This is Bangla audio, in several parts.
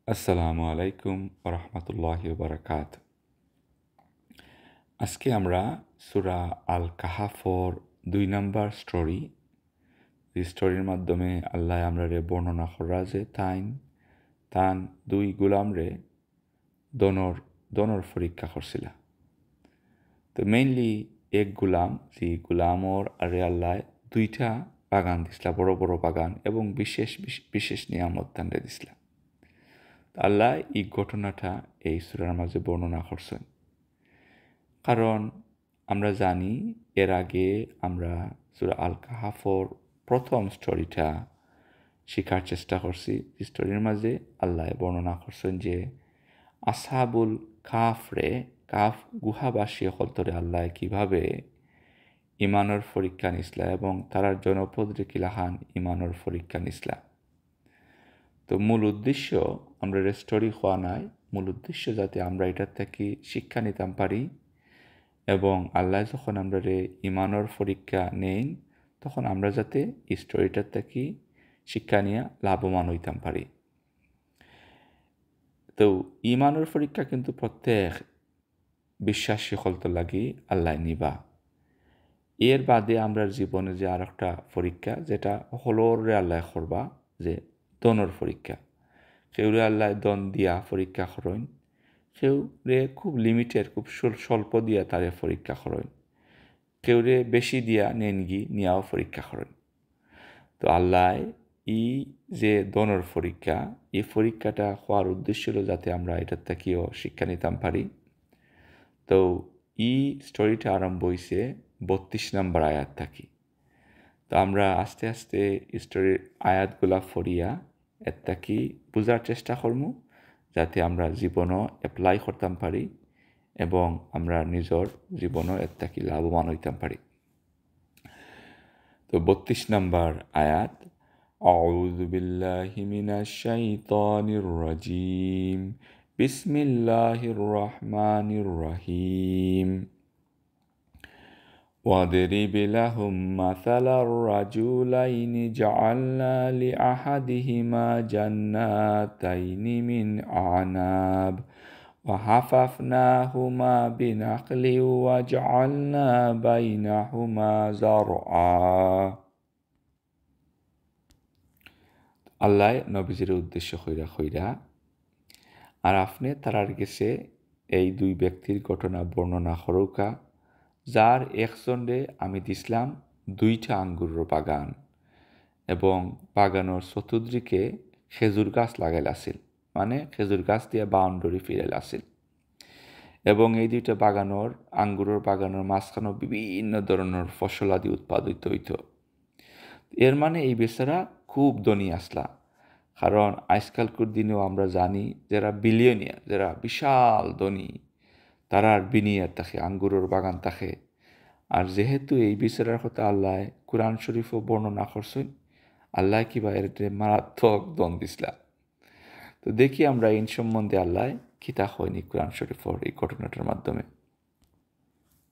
আসসালামু আলাইকুম ওরহমতুল্লাহি ওবরাকাত। আজকে আমরা সূরা আল কাহাফর ২ নম্বর স্টোরি, এই স্টোরির মাধ্যমে আল্লাহ আমরারে বর্ণনা করা যে তান ২ গুলামরে দনর পরীক্ষা করছিল। তো মেইনলি এক গুলাম যে গুলামর আরে আল্লাহ ২টা বাগান দিছিলা, বড় বড় বাগান এবং বিশেষ বিশেষ নিয়ামত তান্ডে দিছিলা। আল্লাহ এই ঘটনাটা এই সূরার মাঝে বর্ণনা করছেন, কারণ আমরা জানি এর আগে আমরা সূরা আল কাহাফর প্রথম স্টোরিটা শেখার চেষ্টা করছি। স্টোরির মাঝে আল্লাহ বর্ণনা করছেন যে আসহাবুল কাফ গুহাবাসী হলতরে আল্লাহ কিভাবে ইমানের পরীক্ষা নিসলা এবং তারার জনপদরে কিলাহান ইমানের পরীক্ষা নিসলা। তো মূল উদ্দেশ্য আমরা স্টোরি হওয়া নাই, মূল উদ্দেশ্য যাতে আমরা এটার থেকে শিক্ষা নিতাম পারি এবং আল্লাহ যখন আমরা ইমানের পরীক্ষা নেই তখন আমরা যাতে এই স্টোরিটার থেকে শিক্ষা নিয়ে লাভবান হইতাম পারি। তো ইমানের পরীক্ষা কিন্তু প্রত্যেক বিশ্বাসী হলতো লাগি আল্লাহ নিবা। এর বাদে আমরা জীবনে যে আর একটা পরীক্ষা যেটা হলরে আল্লাহ করবা, যে দনের পরীক্ষা। কেউরে আল্লাহ দন দিয়া পরীক্ষা করেন, কেউরে খুব লিমিটেড খুব স্বল্প দিয়া তারে পরীক্ষা করেন, কেউরে বেশি দিয়া নেনগি নিয়াও পরীক্ষা করেন। তো আল্লাহ এই যে দনের পরীক্ষা, এই পরীক্ষাটা হওয়ার উদ্দেশ্য হলো যাতে আমরা এটার থেকেও শিক্ষা নিতাম পারি। তো এই স্টোরিটা আরম্ভ হয়েছে ৩২ নম্বর আয়াত থাকি। তো আমরা আস্তে আস্তে স্টোরির আয়াতগুলা ফরিয়া এর থাকি বোঝার চেষ্টা করবো, যাতে আমরা জীবনও অ্যাপ্লাই করতাম পারি এবং আমরা নিজের জীবনও এর থাকি লাভবান হইতাম পারি। তো ৩২ নম্বর আয়াত, আউযু বিল্লাহি মিনাশ শাইতানির রাজিম, বিসমিল্লাহির রহমানির রহিম। واضرب لهم مثل الرجلين جعلنا لأحدهما جنتين من أعناب وحففناهما بنخل وجعلنا بينهما زرعا। আল্লাহ নবীজির উদ্দেশ্য কইরা আর আপনি তারার গেছে এই ২ ব্যক্তির ঘটনা বর্ণনা করুকা, যার একজনে আমি দিছিলাম ২টা আঙ্গুরের বাগান এবং বাগানোর চতুর্দিকে খেজুর গাছ লাগাইল আছিল, মানে খেজুর গাছ দিয়ে বাউন্ডারি ফিরাইল আছিল এবং এই ২টা বাগানোর আঙ্গুরের বাগানোর মাঝখানেও বিভিন্ন ধরনের ফসলাদি উৎপাদিত হইত। এর মানে এই বেচারা খুব ধনী আসলা, কারণ আজকালকার দিনেও আমরা জানি যারা বিলিয়নিয়ার, যারা বিশাল ধনী, তারার বিনিয়ার থাকে, আঙ্গুরের বাগান থাকে। আর যেহেতু এই বিচারের কথা আল্লাহ কুরআন শরীফও বর্ণনা করছেন, আল্লাহ কিবা এর মারাত্মক দন দিসলা। তো দেখি আমরা এই সম্বন্ধে আল্লাহ কিতা হয়নি কুরআন শরীফের এই ঘটনাটার মাধ্যমে।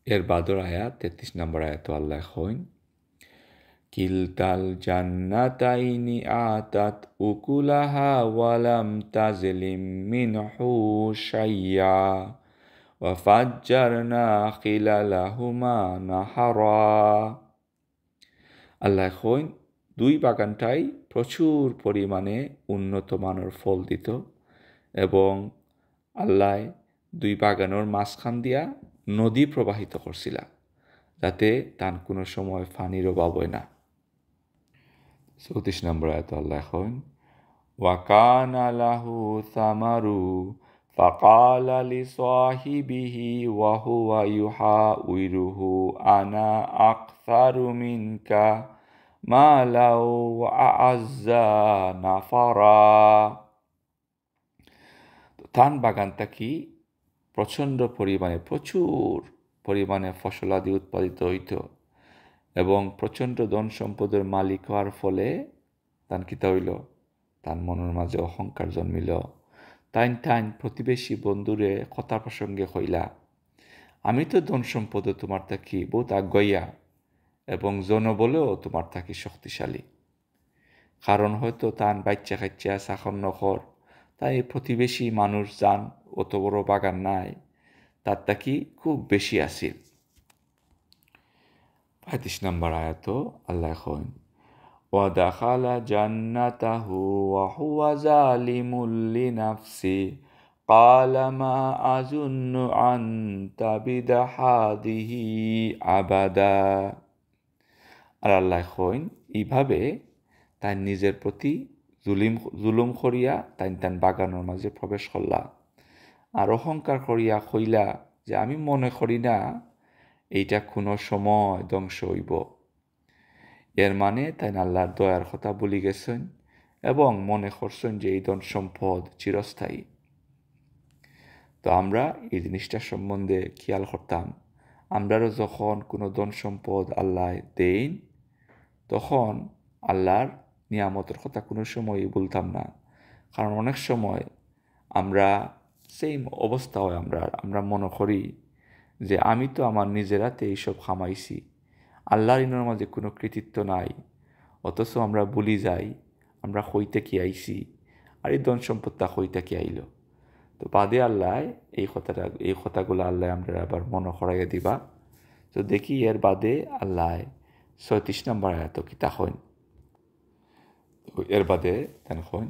এর বাদর আয়াত ৩৩ নম্বর আয়াত আল্লাহ হইন, কিলতাল জান্নাতাইনি আতাত উকুলাহা ওয়ালাম তাজলিম মিনহু শাইয়া ওয়াফাজ্জারনা খিলালাহুমা নাহারা। আল্লাহ কইন ২ বাগানটাই প্রচুর পরিমাণে উন্নত মানের ফল দিত এবং আল্লাহ ২ বাগানের মাঝখান দিয়া নদী প্রবাহিত করছিল, যাতে তার কোনো সময় পানির অভাব হয় না। ৩৪ নম্বর আয়াত আল্লাহ কইন, ওয়াকানা লাহু সামারু ফাকালা লিসাহিবিহি ওয়া হুয়া ইউহাউইরুহু আনা আকসারু মিনকা মালাও ওয়া আ'আজ্জা নাফারা। ধান বাগানটা কি প্রচুর পরিমাণে ফসলাদি উৎপাদিত হইত এবং প্রচণ্ড ধন সম্পদের মালিক হওয়ার ফলে তান কিতা হইল, তার মনের মাঝে অহংকার জন্মিল। তাইন প্রতিবেশী বন্ধুরে কথা প্রসঙ্গে হইলা, আমি তো ধন সম্পদে তোমার থাকি বহুত আগাইয়া এবং জনবলেও তোমার থাকি শক্তিশালী। কারণ হয়তো তান বাচ্চা কাচ্চা চাকর নখর তাই প্রতিবেশী মানুষ যান অত বড় বাগান নাই, তার তাকি খুব বেশি আসিল। 35 নম্বর আয়াত আল্লাহ কইন وَدَخَلَ جَنَّتَهُ وَهُوَ ظَالِمٌ لِنَفْسِهِ قَالَ مَا أَظُنُّ أَن تَبِيدَ هَٰذِهِ أَبَدًا। আর আল্লাহ কইন এইভাবে তাই নিজের প্রতি জুলুম করিয়া তাই বাগানের মাঝে প্রবেশ করলা, আর অহংকার করিয়া কইলা যে আমি মনে করি না এইটা কোনো সময় ধ্বংস হইব। এর মানে তাই আল্লাহর দয়ার কথা বলি গেছেন এবং মনে করছেন যে এই ধন সম্পদ চিরস্থায়ী। তো আমরা এই জিনিসটা সম্বন্ধে খেয়াল করতাম, আমরারও যখন কোনো ধন সম্পদ আল্লাহ দেন তখন আল্লাহর নিয়ামতের কথা কোনো সময়ই বলতাম না, কারণ অনেক সময় আমরা সেই অবস্থা হয় আমরা মনে করি যে আমি তো আমার নিজের হাতে এইসব খামাইছি, আল্লাহর ইনার মাঝে কোনো কৃতিত্ব নাই, অথচ আমরা ভুলি যাই আমরা হইতে কি আইছি আর এই ধন সম্পদটা হইতে কি আইল। তো বাদে আল্লাহ এই কথাগুলো আল্লাহ আমরা আবার মনে করাইয়া দিবা। তো দেখি এর বাদে আল্লাহ 36 নম্বর আয়াত কিতা হইন। এর বাদে তেন হইন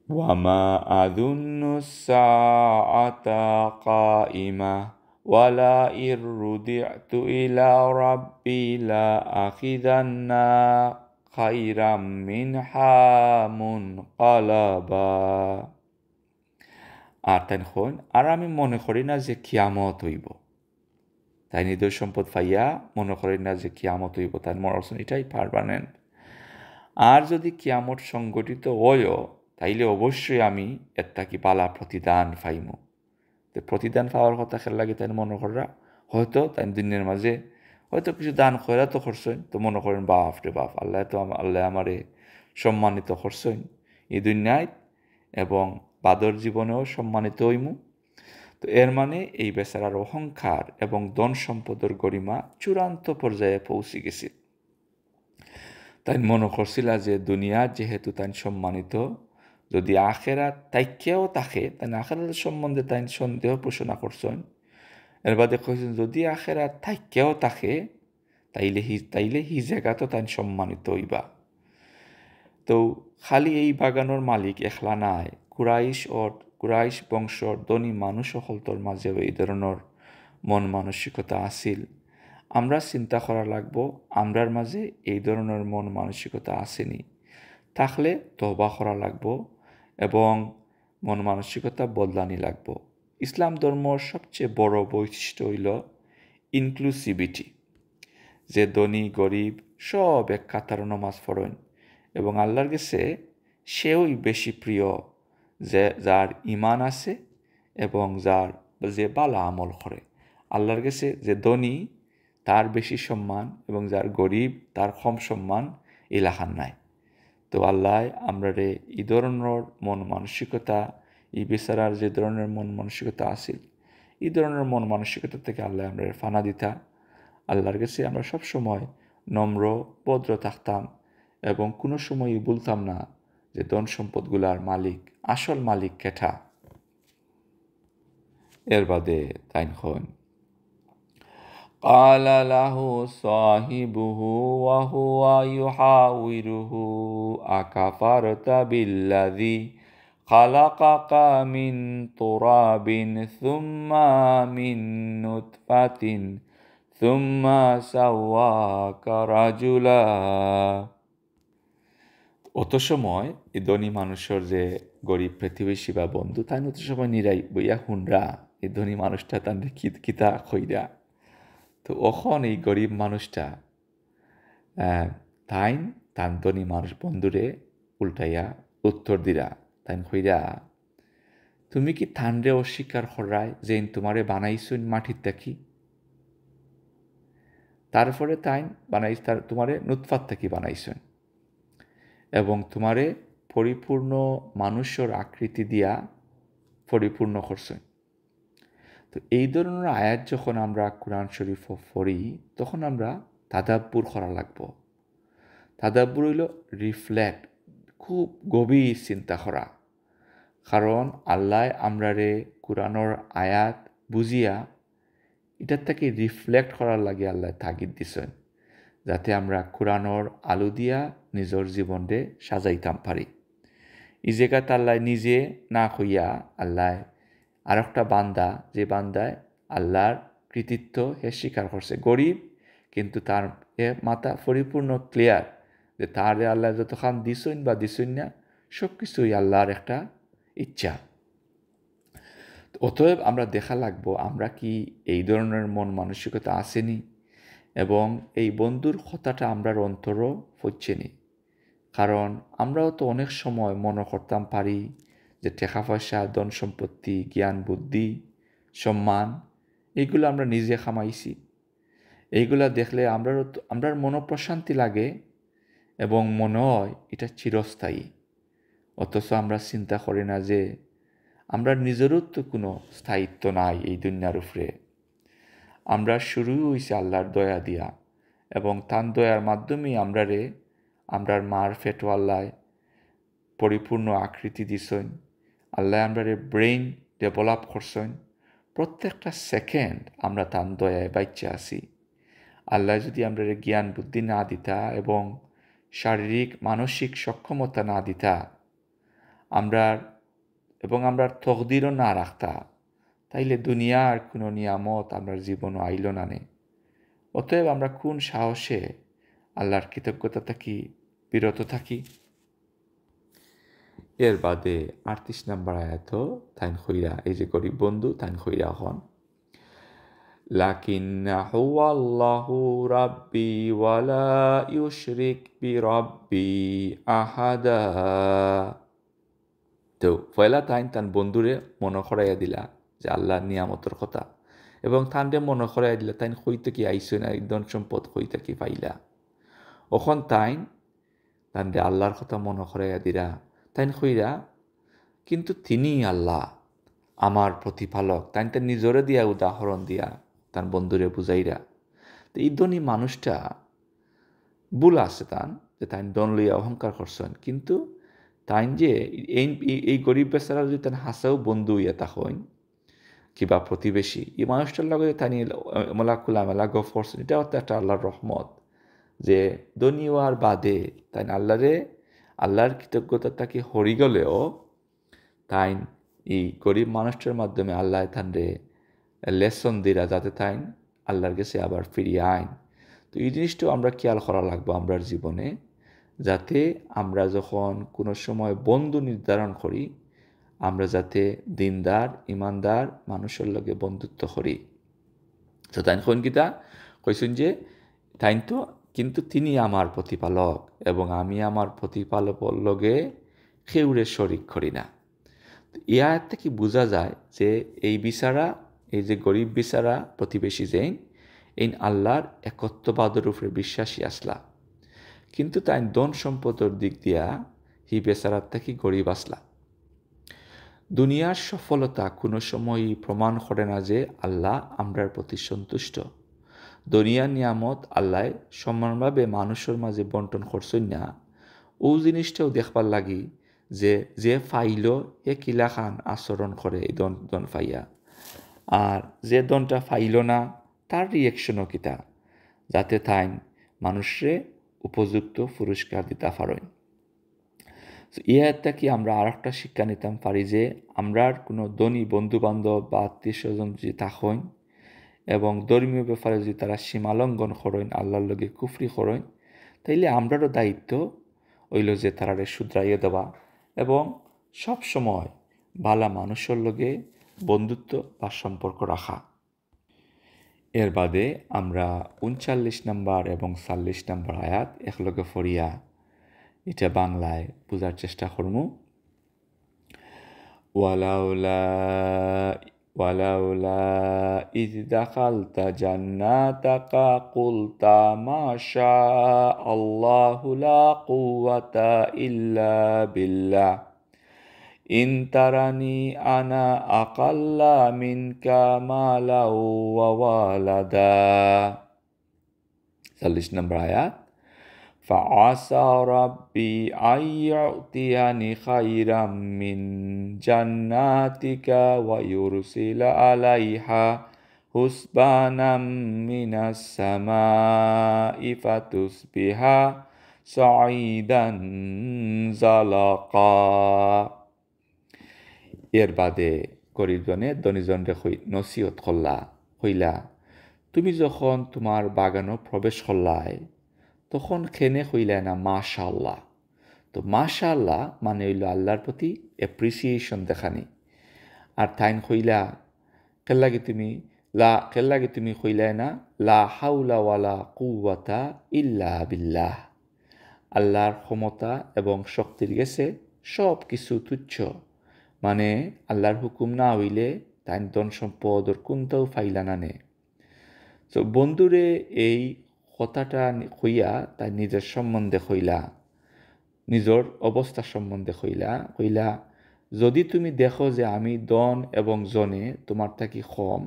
ওয়ামা আযুন্নু সাআতা কাইমা ওয়ালা ইররুদি'তু ইলা রাব্বি লা আখিযান্না খাইরাম মিনহা মুনকালাবা। আর তাই হইন আর আমি মনে করি না যে কিয়ামত হইব, তাই নিজের সম্পদ পাইয়া মনে করি না যে কিয়ামত হইব, তাই মরসন এটাই পারমানেন্ট। আর যদি কিয়ামত সংগঠিত হয়ও তাইলে অবশ্যই আমি এর তাকি পালা প্রতিদান পাইম। তো প্রতিদান পাওয়ার কথা খেয়াল লাগে তাই মনে করা হয়তো তাই দিনের মাঝে হয়তো কিছু দান করা তো করছেন, তো মনে করেন বাপ রে বাপ আল্লাহ আমারে সম্মানিত করছেন এই দুনিয়ায় এবং বাদর জীবনেও সম্মানিত হইমু। তো এর মানে এই বেচারার অহংকার এবং ধন সম্পদের গরিমা চূড়ান্ত পর্যায়ে পৌঁছে গেছে। তাই মনে করছিল যে দুনিয়া যেহেতু তাই সম্মানিত, যদি আখেরাত তাইকেও থাকে তাই আখেরাতের সম্বন্ধে তাই সন্দেহ পোষণা করছেন। এর বাদে কইছেন যদি আখেরাত তাইকেও থাকে তাইলে হি জায়গা তো তাই সম্মানিত হইবা। তো খালি এই বাগানোর মালিক এখলা নাই, কুরাইশ বংশর ধনী মানুষ সকলতর মাঝেও এই ধরনের মন মানসিকতা আসিল। আমরা চিন্তা করা লাগবো আমরার মাঝে এই ধরনের মন মানসিকতা আসেনি, থাকলে তওবা করা লাগবো এবং মন মানসিকতা বদলানি লাগবো। ইসলাম ধর্মর সবচেয়ে বড় বৈশিষ্ট্য হইল ইনক্লুসিভিটি, যে ধনী গরিব সব এক কাতার নামাজ পড়েন এবং আল্লাহর কাছে সেওই বেশি প্রিয় যার ঈমান আছে এবং যে ভালো আমল করে। আল্লাহর কাছে যে ধনী তার বেশি সম্মান এবং যার গরিব তার কম সম্মান এলাকার নাই। তো আল্লাহ আমরা এই ধরনের মন মানসিকতা, এই বেচারার যে ধরনের মন মানসিকতা আছিল এই ধরনের মন মানসিকতা থেকে আল্লাহ আমরা ফানা দিতা। আল্লাহর কাছে আমরা সবসময় নম্র ভদ্র থাকতাম এবং কোনো সময়ই বলতাম না যে ধন সম্পদগুলার মালিক আসল মালিক কেঠা। এর বাদে তাইন হন قال له صاحبه وهو يحاوره أكفرت بالذي خلقك من تراب ثم من نطفة ثم سواك رجلا। অত সময় এই ধনী মানুষের যে গরিব প্রতিবেশী বা বন্ধু তাই অত সময় নিরাই বইয়া হুনরা এই ধনী মানুষটা তাদের কিতা খইরা। তো ওখন এই গরিব মানুষটা তার ধনী মানুষ বন্ধুরে উল্টাইয়া উত্তর দিরা তাই খইরা তুমি কি থানরে অস্বীকার করায় যে তোমারে বানাইছুন মাটির থাকি, তারপরে তোমারে নুতফাত থাকি বানাইছুন এবং তোমারে পরিপূর্ণ মানুষের আকৃতি দিয়া পরিপূর্ণ করছেন। তো এই ধরনের আয়াত যখন আমরা কোরআন শরীফ পড়ি তখন আমরা তাদাব্বুর করা লাগবো। তাদাব্বুর হইল রিফ্লেক্ট, খুব গভীর চিন্তা করা কারণ আল্লাহ আমরারে কোরআনের আয়াত বুঝিয়া এটার থেকে রিফ্লেক্ট করার লাগে আল্লাহ তাগিদ দিছেন, যাতে আমরা কোরআনের আলো দিয়া নিজের জীবনরে সাজাইতাম পারি। এই জায়গাতে আল্লাহ নিজে না হইয়া আল্লাহ আর একটা বান্দা, যে বান্দায় আল্লাহর কৃতিত্ব হে স্বীকার করছে, গরিব কিন্তু তার এ মাথা পরিপূর্ণ ক্লিয়ার যে তার আল্লাহ যতক্ষণ দিছইন বা দিছইন না, সব কিছুই আল্লাহর একটা ইচ্ছা। অতএব আমরা দেখা লাগবো আমরা কি এই ধরনের মন মানসিকতা আসেনি, এবং এই বন্ধুর কথাটা আমরার অন্তরও পড়ছেনি। কারণ আমরাও তো অনেক সময় মনে করতাম পারি যে টাকা পয়সা, ধন সম্পত্তি, জ্ঞান বুদ্ধি, সম্মান এইগুলো আমরা নিজে খামাইছি। এইগুলা দেখলে আমরার মনোপ্রশান্তি লাগে এবং মনে হয় এটা চিরস্থায়ী। অথচ আমরা চিন্তা করি না যে আমরা নিজেরও তো কোনো স্থায়িত্ব নাই এই দুনিয়ার উপরে। আমরা শুরু হয়েছি আল্লাহর দয়া দিয়া, এবং তার দয়ার মাধ্যমেই আমরার মার ফেটো আল্লাহ পরিপূর্ণ আকৃতি দিছেন। আল্লাহ আমরারে ব্রেইন ডেভেলপ করছেন। প্রত্যেকটা সেকেন্ড আমরা তার দয়ায় বাচ্চা আছি। আল্লাহ যদি আমরারে জ্ঞান বুদ্ধি না দিতা এবং শারীরিক মানসিক সক্ষমতা না দিতা, আমরার তকদিরও না রাখতা, তাইলে দুনিয়ার কোনো নিয়ামত আমরার জীবনও আইল না নে। অতএব আমরা কোন সাহসে আল্লাহর কৃতজ্ঞতা থাকি বিরত থাকি। এর বাদে 38 নম্বর আয়াত তাইন খইরা, এই যে গরিব বন্ধু তাইন খইরা হন, লাকিন্নাহু আল্লাহু রাব্বি ওয়ালা ইউশরিক বিরাব্বি আহাদা। তো পয়লা তান বন্ধুরে মনে করাইয়া দিলা যে আল্লাহর নিয়ামতের কথা, এবং তানরে মনে করাইয়া দিলা তাইন কইতে কি আইসো না, ধন সম্পদ কইতে কি পাইলা। ওখন তানরে আল্লাহর কথা মনে করাইয়া দিলা, তাইন কইরা কিন্তু তিনি আল্লাহ আমার প্রতিপালক। তাইন তার নিজরে দিয়া উদাহরণ দিয়া তার বন্ধুরে বুঝাইরা। তো এই ধনী মানুষটা ভুল আছে যে তাই দন লইয়া অহংকার করছেন, কিন্তু তাই যে এই গরিব বেচারা যদি তার হাসাও বন্ধু ইয়া তখন কিবা প্রতিবেশী, এই মানুষটার লগে তাই মেলা গফ করছেন, এটাও তো একটা আল্লাহর রহমত যে ধনী হওয়ার বাদে তাই আল্লাহর কৃতজ্ঞতা তাকে হরি গলেও তাই এই গরিব মানুষটার মাধ্যমে আল্লাহ তানরে লেসন দিরা, যাতে তাই আল্লাহর কাছে আবার ফিরিয়ে আইন। তো এই জিনিসটাও আমরা খেয়াল করা লাগবো আমরার জীবনে, যাতে আমরা যখন কোনো সময় বন্ধু নির্ধারণ করি, আমরা যাতে দিনদার ইমানদার মানুষের লগে বন্ধুত্ব করি। তো তাই কোন গীতা কইছেন যে তাই তো কিন্তু তিনি আমার প্রতিপালক, এবং আমি আমার প্রতিপালকের লগে কেউরে শরিক করি না। এই আয়াত থেকে বোঝা যায় যে এই যে গরিব বিচারা প্রতিবেশী এই আল্লাহর একত্ববাদের উপরে বিশ্বাসী আসলা, কিন্তু তাই ধন সম্পদের দিক দিয়া হি বেচারার থেকে গরিব আসলা। দুনিয়ার সফলতা কোনো সময়ই প্রমাণ করে না যে আল্লাহ আমরার প্রতি সন্তুষ্ট। দুনিয়ার নিয়ামত আল্লাহ সমানভাবে মানুষের মাঝে বন্টন করছেন না, ও জিনিসটাও দেখবার লাগি যে ফাইল হে কিলাখান আচরণ করে এই দন ফাইয়া, আর যে দনটা ফাইল না তার রিয়েকশনও কিতা, যাতে তাই মানুষরে উপযুক্ত পুরস্কার দিতে পারেন। ইহাটা কি আমরা আর একটা শিক্ষা নিতাম পারি যে আমরার কোনো ধনী বন্ধুবান্ধব বা আত্মীয় স্বজন যদি থাকেন এবং ধর্মীয় ব্যাপারে যদি তারা সীমালঙ্ঘন করেন, আল্লাহর লগে কুফরি করেন, তাইলে আমরারও দায়িত্ব হইল যে তারারে শুধরাইয়া দেওয়া এবং সব সময় ভালা মানুষের লগে বন্ধুত্ব বা সম্পর্ক রাখা। এর বাদে আমরা 39 নম্বর এবং 40 নম্বর আয়াত একলগে ফরিয়া এটা বাংলায় বোঝার চেষ্টা করব। ওয়ালাউলা ইয দাখালতা জান্নাতাকা কুলতা মা শা আল্লাহু লা কুওয়াতা ইল্লা বিল্লাহ ইন তারানি আনা আকাল্লা মিনকা মালাউ ওয়া ওয়ালাদা। 40 নম্বর আয়াত, فعسى ربي أن يؤتيني خيرا من جناتك ويرسل عليها حسبانا من السماء فتصبح صعيدا زلقا এর বাদে গরিবজনে ধনীজনরে নসিহত হইলা তুমি যখন তোমার বাগানও প্রবেশ করলাই তখন খেনে হইলা না মাশাআল্লাহ। তো মাশাআল্লাহ মানে হইল আল্লাহর প্রতি অ্যাপ্রিসিয়েশন দেখানি। আর তাইন হইলা কেল্লাগে তুমি হইলাই না লা হাউলা ওয়ালা কুওয়াতা ইল্লা বিল্লাহ। আল্লাহর ক্ষমতা এবং শক্তির গেছে সব কিছু তুচ্ছ, মানে আল্লাহর হুকুম না হইলে তাই ধন সম্পদর কোনটাও ফাইলা না নে। তো বন্ধুরে এই কথাটা হইয়া তাই নিজের সম্বন্ধে হইলা, নিজের অবস্থা সম্বন্ধে হইলা যদি তুমি দেখো যে আমি ধন এবং জনে তোমার থাকি কম,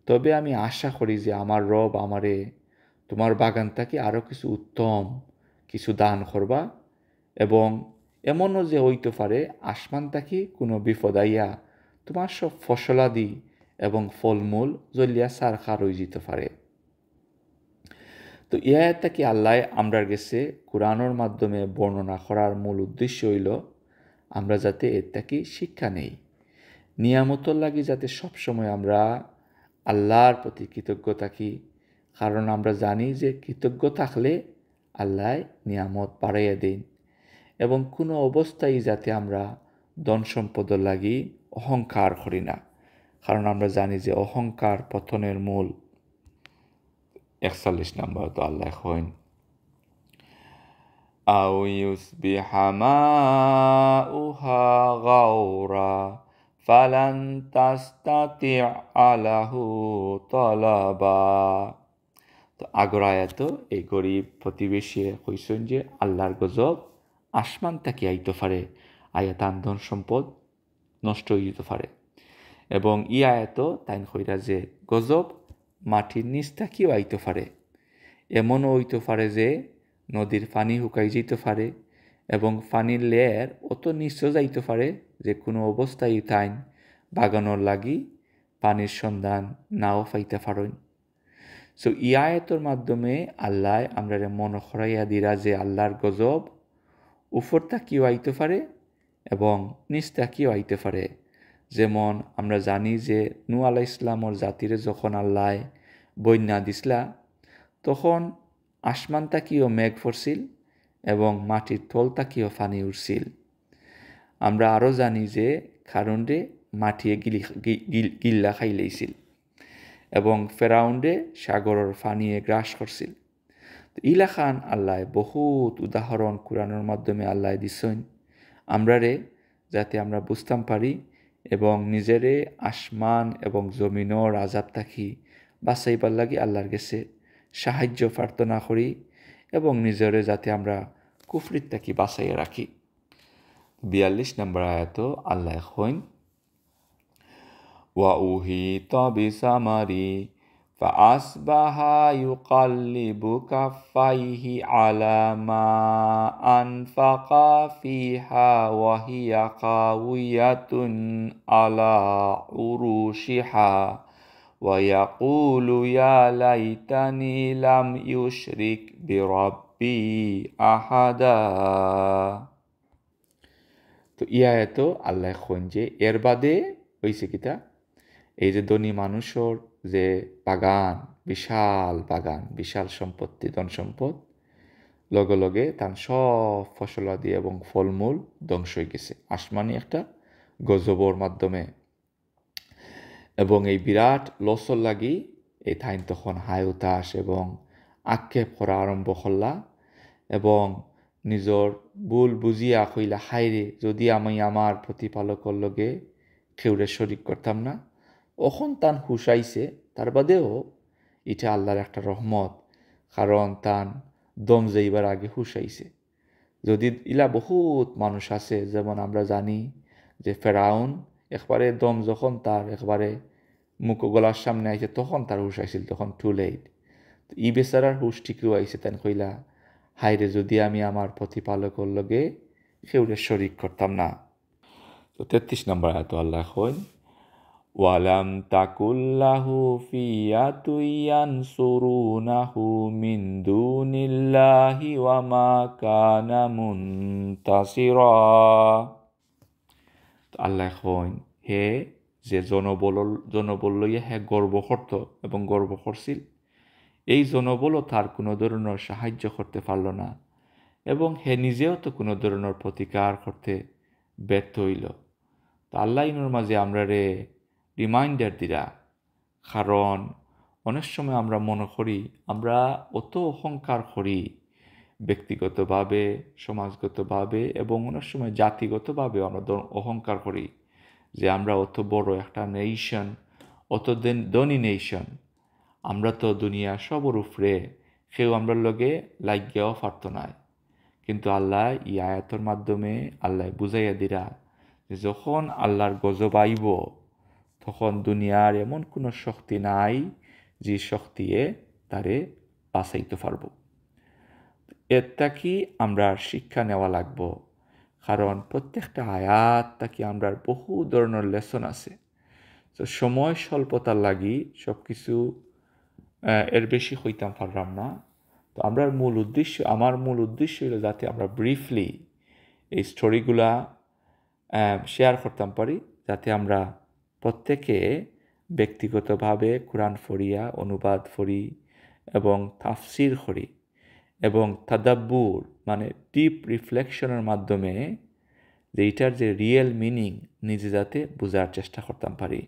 তবে আমি আশা করি যে আমার রব আমারে তোমার বাগান থাকি আরও কিছু উত্তম কিছু দান করবা, এবং এমনও যে হইতে পারে আসমান থাকি কোনো বিপদ আইয়া তোমার সব ফসলাদি এবং ফলমূল জ্বলিয়া সারখার হয়ে যেতে পারে। তো ইয়া কি আল্লাহ আমরার গেছে কোরআনের মাধ্যমে বর্ণনা করার মূল উদ্দেশ্য হইল আমরা যাতে এর থাকি শিক্ষা নেই, নিয়ামতর লাগি যাতে সবসময় আমরা আল্লাহর প্রতি কৃতজ্ঞ থাকি। কারণ আমরা জানি যে কৃতজ্ঞ থাকলে আল্লাহ নিয়ামত বাড়াইয়া দেন, এবং কোনো অবস্থায় যাতে আমরা ধন সম্পদর লাগি অহংকার করি না। কারণ আমরা জানি যে অহংকার পতনের মূল। 41 নম্বর তো আল্লাহ কইন আও ইউসবিহা মাউহা গাওরা ফালান তাস্তাতিআ লাহু তালাবা। তো আগর আয়াত এই গরিব প্রতিবেশী কইছেন যে আল্লাহর গজব আসমান থেকে আইতে পারে, আয়াতান ধন সম্পদ নষ্ট হয়ে যেতে পারে। এবং ই আয়াত তাইন কইরা যে গজব মাটির নিচ থেকেও আইতে পারে, এমনও হইতে পারে যে নদীর পানি শুকাই যেতে পারে, এবং পানির লেয়ার অত নিচে যাইতে পারে যে কোনো অবস্থায় তাইন বাগানোর লাগি পানির সন্ধান নাও পাইতে পারেন। সো ই আয়াতর মাধ্যমে আল্লাহ আমরা মনে করাইয়া দিরা যে আল্লাহর গজব উপর থেকেও আইতে পারে এবং নিচ থেকেও আইতে পারে। যেমন আমরা জানি যে নূহ আলাইহিস সালামর জাতিরে যখন আল্লাহ বন্যা দিছিলা, তখন আসমান তাকিও মেঘ পড়ছিল এবং মাটির তল তাকিও পানি উঠছিল। আমরা আরও জানি যে কারণে মাটিয়ে গিল্লা খাইলেইছিল এবং ফেরাউন্ডে সাগরের পানিয়ে গ্রাস করছিল। ইলাখান আল্লাহ বহুত উদাহরণ কোরআনের মাধ্যমে আল্লাহ দিছেন আমরারে, যাতে আমরা বুঝতাম পারি এবং নিজেরে আসমান এবং জমিনের আযাব থাকি বাঁচাইবার লাগি আল্লাহর কাছে সাহায্য প্রার্থনা করি, এবং নিজেরে যাতে আমরা কুফরির থাকি বাঁচাইয়া রাখি। 42 নম্বর আয়াত আল্লাহ কইন ওয়া উহিতা বিসামারি فأصبح يقلب كفيه على ما أنفق فيها وهي خاوية على عروشها ويقول يا ليتني لم يشرك بربي أحدا। তো ইয়া তো আল্লাহ কইন যে এর বাদে হইছে কিতা, এই যে ধনী মানুষের যে বাগান, বিশাল সম্পত্তি ধন সম্পদ, লগে লগে তার সব ফসলাদি এবং ফলমূল ধ্বংস হয়ে গেছে আসমানি একটা গজবর মাধ্যমে। এবং এই বিরাট লসর লাগি এই ঠাইন তখন হাই উতাস এবং আক্ষেপ করা আরম্ভ করলা, এবং নিজর ভুল বুঝিয়া কইলা হাইরে যদি আমি আমার প্রতিপালকর লগে কেউরে শরিক করতাম না। অখন তান হুশাইছে, তার বাদেও এটা আল্লাহর একটা রহমত, কারণ তান দম যাইবার আগে হুশাইছে। যদি ইলা বহুত মানুষ আছে, যেমন আমরা জানি যে ফেরাউন একবারে দম যখন তার একবারে মুখ গলার সামনে আইছে তখন তার হুশ আইছিল, তখন টু লেট। ই বেচারার হুশ ঠিকও আইছে, তান কইলা হাইরে যদি আমি আমার প্রতিপালকর লগে সেউরে শরিক করতাম না। তো 33 নম্বর আয়াত আল্লাহ কইন ওয়ালাম তাকুল্লাহু ফিয়াতু ইয়ানসুরুনাহু মিন দুনিল্লাহি ওয়া মা কানা মুনতাসিরা। তো আল্লাহ কইন হে যে জনবল লইয়া হে গর্ব করত এবং গর্ব করছিল, এই জনবলও তার কোনো ধরনের সাহায্য করতে পারল না এবং হে নিজেও তো কোনো ধরনের প্রতিকার করতে ব্যর্থ হইল। তো আল্লাহ ইনুর মাঝে আমরা রিমাইন্ডার দিরা, কারণ অনেক সময় আমরা মনে করি আমরা অত অহংকার করি ব্যক্তিগতভাবে, সমাজগতভাবে এবং অনেক সময় জাতিগতভাবে আমরা অহংকার করি যে আমরা অত বড় একটা নেশন, অত ধনী নেশন, আমরা তো দুনিয়া সবর উপরে, কেউ আমরা লগে লাগিয়াও পারত নাই। কিন্তু আল্লাহ এই আয়াতের মাধ্যমে আল্লাহ বুঝাইয়া দিরা যে যখন আল্লাহর গজব আইব তখন দুনিয়ার এমন কোনো শক্তি নাই যে শক্তিয়ে তারে বাঁচাইতে পারব। এর থাকি আমরা শিক্ষা নেওয়া লাগবো, কারণ প্রত্যেকটা আয়াত থাকি আমরা বহু ধরনের লেসন আছে। তো সময় স্বল্পতার লাগি সব কিছু এর বেশি হইতাম পারলাম না। তো আমার মূল উদ্দেশ্য হলো যাতে আমরা ব্রিফলি এই স্টোরিগুলা শেয়ার করতাম পারি, যাতে আমরা প্রত্যেকে ব্যক্তিগতভাবে কোরআন পড়িয়া অনুবাদ পড়ি এবং তাফসির করি এবং তাদাব্বুর মানে ডিপ রিফ্লেকশনের মাধ্যমে যে এটার যে রিয়েল মিনিং নিজে যাতে বোঝার চেষ্টা করতাম পারি।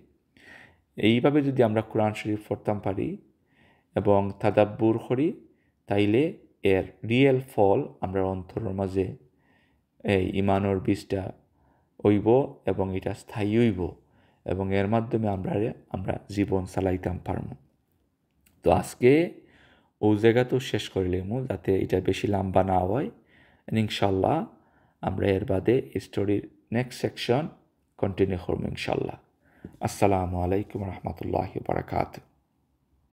এইভাবে যদি আমরা কোরআন শরীফ পড়তাম পারি এবং তাদাব্বুর করি, তাইলে এর রিয়েল ফল আমরা অন্তরের মাঝে এই ইমানের বীজটা হইব এবং এটা স্থায়ী হইব এবং এর মাধ্যমে আমরা জীবন চালাইতাম পারব। তো আজকে ও জায়গাতেও শেষ করিলাম যাতে এটা বেশি লম্বা না হয়। ইনশাল্লাহ আমরা এর বাদে স্টোরির নেক্সট সেকশন কন্টিনিউ করব ইনশাল্লাহ। আসসালামু আলাইকুম রহমতুল্লাহি ওয়া বারাকাতুহু।